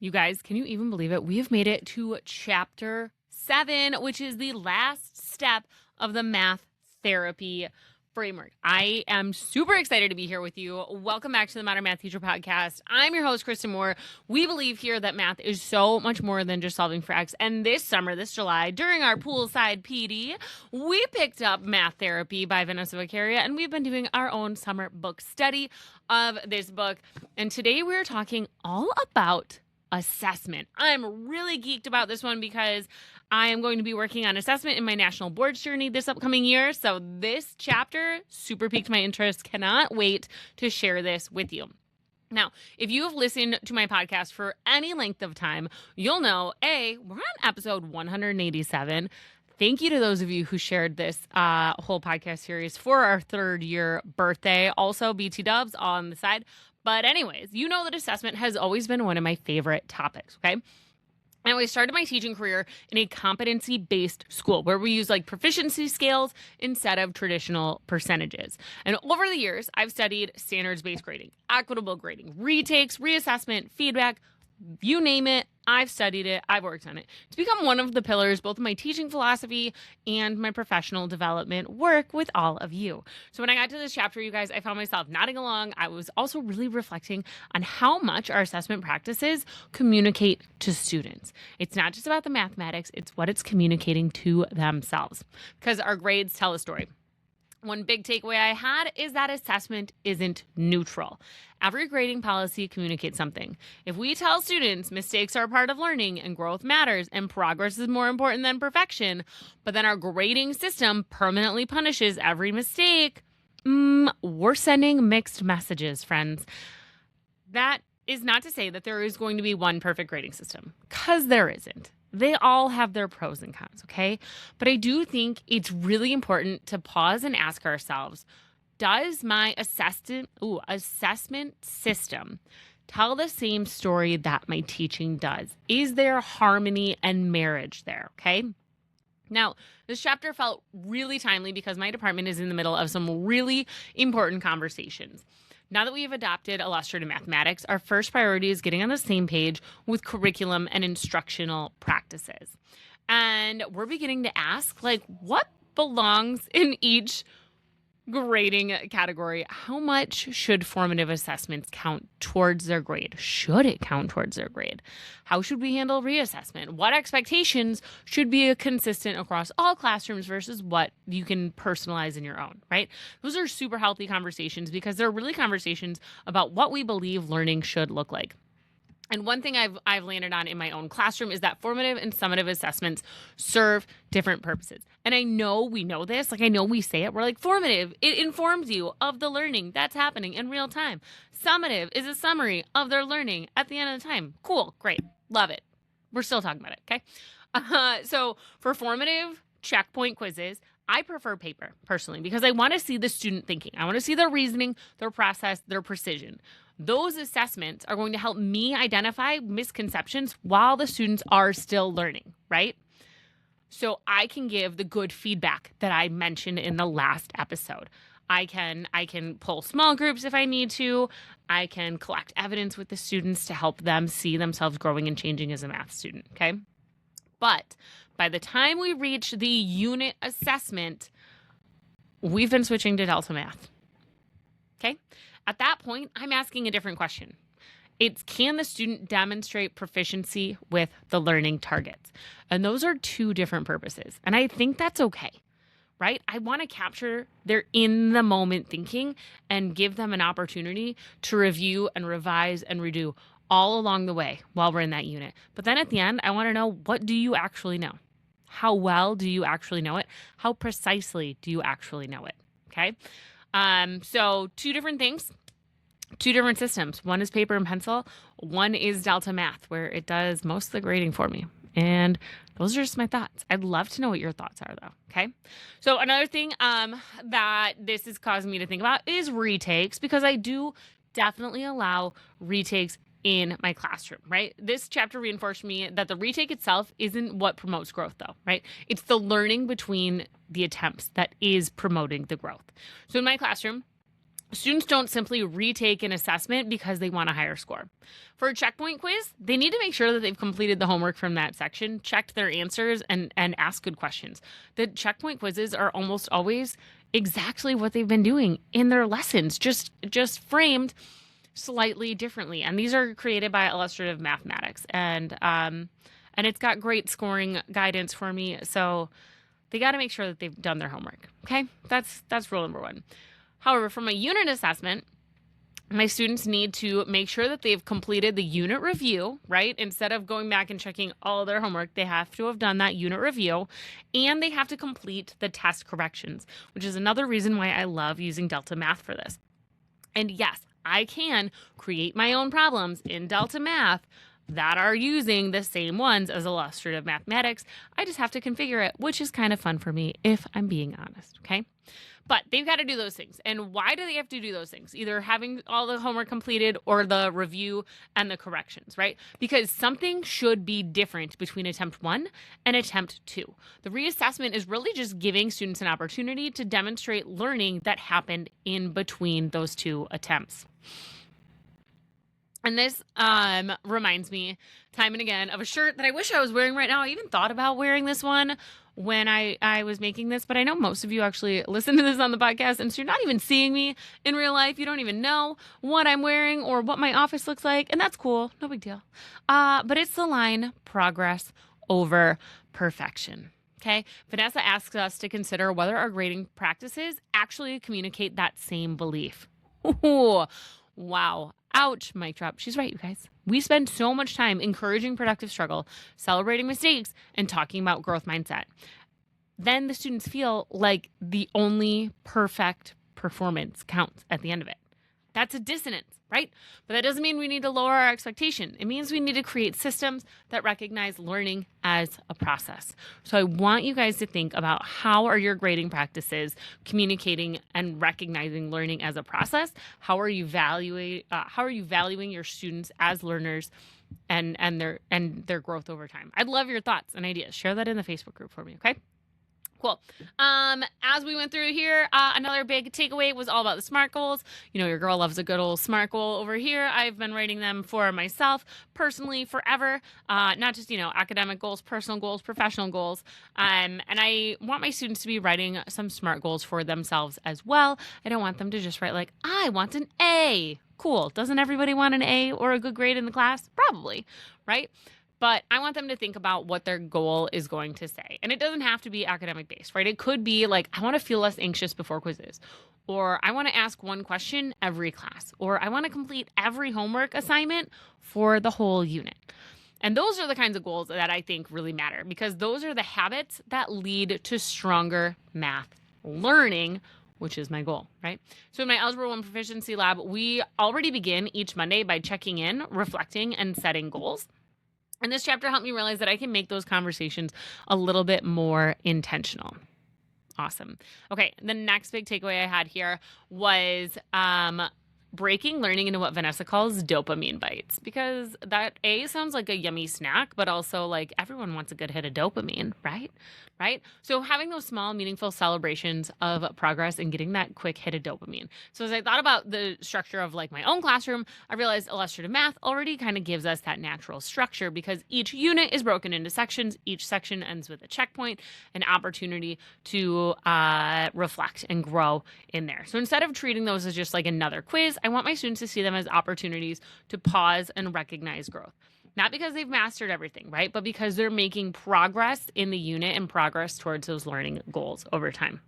You guys, can you even believe it? We have made it to chapter 7, which is the last step of the math therapy framework. I am super excited to be here with you. Welcome back to the Modern Math Teacher Podcast. I'm your host, Kristen Moore. We believe here that math is so much more than just solving for X. And this summer, this July, during our poolside PD, we picked up Math Therapy by Vanessa Vaccaria, and we've been doing our own summer book study of this book. And today we're talking all about assessment. I'm really geeked about this one because I am going to be working on assessment in my national boards journey this upcoming year. So this chapter super piqued my interest. Cannot wait to share this with you. Now, if you have listened to my podcast for any length of time, you'll know, we're on episode 187. Thank you to those of you who shared this whole podcast series for our 3rd year birthday. Also, BT dubs on the side. But anyways, you know that assessment has always been one of my favorite topics, okay? And I started my teaching career in a competency-based school where we use proficiency scales instead of traditional percentages. And over the years, I've studied standards-based grading, equitable grading, retakes, reassessment, feedback, you name it, I've studied it, I've worked on it. It's become one of the pillars, both of my teaching philosophy and my professional development work with all of you. So when I got to this chapter, you guys, I found myself nodding along. I was also really reflecting on how much our assessment practices communicate to students. It's not just about the mathematics, it's what it's communicating to themselves, because our grades tell a story. One big takeaway I had is that assessment isn't neutral. Every grading policy communicates something. If we tell students mistakes are part of learning and growth matters and progress is more important than perfection, but then our grading system permanently punishes every mistake, we're sending mixed messages, friends. That is not to say that there is going to be one perfect grading system, because there isn't. They all have their pros and cons, okay? But I do think it's really important to pause and ask ourselves, does my assessment system tell the same story that my teaching does? Is there harmony and marriage there, okay? Now, this chapter felt really timely because my department is in the middle of some really important conversations. Now that we have adopted illustrative mathematics, our first priority is getting on the same page with curriculum and instructional practices. And we're beginning to ask, what belongs in each grading category? How much should formative assessments count towards their grade? Should it count towards their grade? How should we handle reassessment? What expectations should be consistent across all classrooms versus what you can personalize in your own, right? Those are super healthy conversations because they're really conversations about what we believe learning should look like. And one thing I've landed on in my own classroom is that formative and summative assessments serve different purposes. And I know we know this, I know we say it, we're formative, it informs you of the learning that's happening in real time. Summative is a summary of their learning at the end of the time. Cool, great, love it. We're still talking about it, okay? So for formative checkpoint quizzes, I prefer paper personally because I want to see the student thinking. I want to see their reasoning, their process, their precision. Those assessments are going to help me identify misconceptions while the students are still learning, right? So I can give the good feedback that I mentioned in the last episode. I can pull small groups if I need to. I can collect evidence with the students to help them see themselves growing and changing as a math student, okay? But by the time we reach the unit assessment, we've been switching to Delta Math, okay? At that point, I'm asking a different question. It's, can the student demonstrate proficiency with the learning targets? And those are two different purposes. And I think that's okay, right? I want to capture their in-the-moment thinking and give them an opportunity to review and revise and redo all along the way while we're in that unit. But then at the end, I want to know, what do you actually know? How well do you actually know it? How precisely do you actually know it? Okay? So two different things, two different systems. One is paper and pencil. One is Delta Math, where it does most of the grading for me. And those are just my thoughts. I'd love to know what your thoughts are, though. Okay. So another thing that this is causing me to think about is retakes, because I do definitely allow retakes in my classroom, right? This chapter reinforced me that the retake itself isn't what promotes growth, though, right? It's the learning between the attempts that is promoting the growth. So in my classroom, Students don't simply retake an assessment because they want a higher score. For a checkpoint quiz, they need to make sure that they've completed the homework from that section, checked their answers, and asked good questions. The checkpoint quizzes are almost always exactly what they've been doing in their lessons, just framed slightly differently. And these are created by Illustrative Mathematics, and it's got great scoring guidance for me. So they got to make sure that they've done their homework. Okay, that's rule number one. However, from a unit assessment, my students need to make sure that they've completed the unit review, right? Instead of going back and checking all their homework, they have to have done that unit review, and they have to complete the test corrections, which is another reason why I love using Delta Math for this. And yes, I can create my own problems in Delta Math that are using the same ones as Illustrative Mathematics. I just have to configure it, which is kind of fun for me if I'm being honest, okay? But they've got to do those things. And why do they have to do those things? Either having all the homework completed or the review and the corrections, right? Because something should be different between attempt 1 and attempt 2. The reassessment is really just giving students an opportunity to demonstrate learning that happened in between those 2 attempts. And this reminds me time and again of a shirt that I wish I was wearing right now. I even thought about wearing this one when I was making this, but I know most of you actually listen to this on the podcast, and so you're not even seeing me in real life. You don't even know what I'm wearing or what my office looks like, and that's cool. No big deal. But it's the line, progress over perfection. Okay, Vanessa asks us to consider whether our grading practices actually communicate that same belief. Ooh, wow. Ouch, mic drop. She's right, you guys. We spend so much time encouraging productive struggle, celebrating mistakes, and talking about growth mindset. Then the students feel like the only perfect performance counts at the end of it. That's a dissonance, right? But that doesn't mean we need to lower our expectation. It means we need to create systems that recognize learning as a process. So I want you guys to think about, how are your grading practices communicating and recognizing learning as a process? How are you valuing your students as learners and their growth over time? I'd love your thoughts and ideas. Share that in the Facebook group for me, okay? Cool. As we went through here, another big takeaway was all about the SMART goals. You know, your girl loves a good old SMART goal over here. I've been writing them for myself personally forever. Not just, academic goals, personal goals, professional goals. And I want my students to be writing some SMART goals for themselves as well. I don't want them to just write like, I want an A. Cool. Doesn't everybody want an A or a good grade in the class? Probably, right? But I want them to think about what their goal is going to say. And it doesn't have to be academic based, right? It could be like, I want to feel less anxious before quizzes, or I want to ask one question every class, or I want to complete every homework assignment for the whole unit. And those are the kinds of goals that I think really matter, because those are the habits that lead to stronger math learning, which is my goal, right? So in my Algebra 1 Proficiency Lab, we already begin each Monday by checking in, reflecting, and setting goals. And this chapter helped me realize that I can make those conversations a little bit more intentional. Awesome. Okay, the next big takeaway I had here was breaking learning into what Vanessa calls dopamine bites, because that sounds like a yummy snack, but also like everyone wants a good hit of dopamine, right? So having those small, meaningful celebrations of progress and getting that quick hit of dopamine. So as I thought about the structure of like my own classroom, I realized illustrative math already kind of gives us that natural structure, because each unit is broken into sections. Each section ends with a checkpoint, an opportunity to reflect and grow in there. So instead of treating those as just like another quiz, I want my students to see them as opportunities to pause and recognize growth. Not because they've mastered everything, right? But because they're making progress in the unit and progress towards those learning goals over time.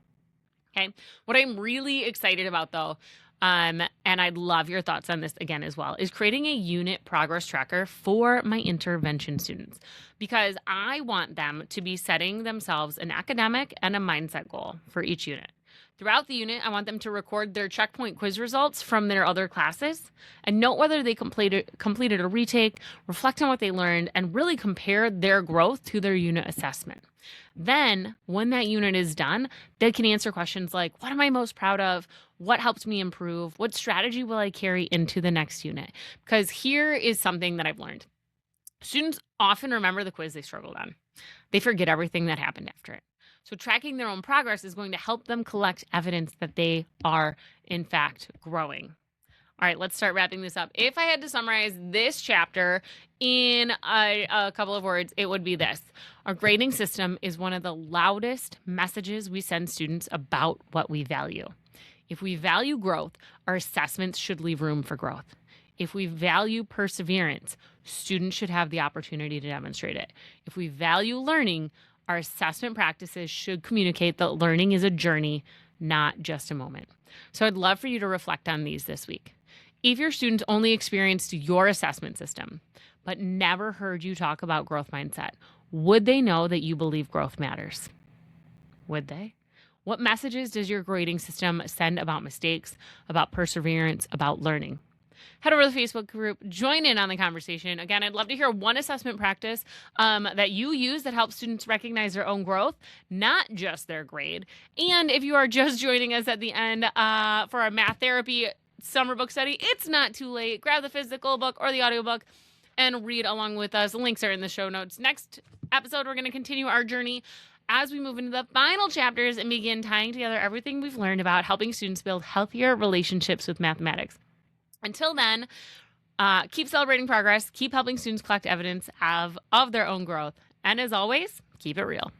Okay. What I'm really excited about though, and I'd love your thoughts on this again as well, is creating a unit progress tracker for my intervention students, because I want them to be setting themselves an academic and a mindset goal for each unit. Throughout the unit, I want them to record their checkpoint quiz results from their other classes and note whether they completed a retake, reflect on what they learned, and really compare their growth to their unit assessment. Then, when that unit is done, they can answer questions like, what am I most proud of? What helped me improve? What strategy will I carry into the next unit? Because here is something that I've learned. Students often remember the quiz they struggled on. They forget everything that happened after it. So tracking their own progress is going to help them collect evidence that they are, in fact, growing. All right, let's start wrapping this up. If I had to summarize this chapter in a couple of words, it would be this. Our grading system is one of the loudest messages we send students about what we value. If we value growth, our assessments should leave room for growth. If we value perseverance, students should have the opportunity to demonstrate it. If we value learning, our assessment practices should communicate that learning is a journey, not just a moment. So I'd love for you to reflect on these this week. If your students only experienced your assessment system, but never heard you talk about growth mindset, would they know that you believe growth matters? Would they? What messages does your grading system send about mistakes, about perseverance, about learning? Head over to the Facebook group, join in on the conversation. Again, I'd love to hear one assessment practice that you use that helps students recognize their own growth, not just their grade. And if you are just joining us at the end for our math therapy summer book study, it's not too late. Grab the physical book or the audiobook and read along with us. The links are in the show notes. Next episode, we're going to continue our journey as we move into the final chapters and begin tying together everything we've learned about helping students build healthier relationships with mathematics. Until then, keep celebrating progress, keep helping students collect evidence of their own growth, and as always, keep it real.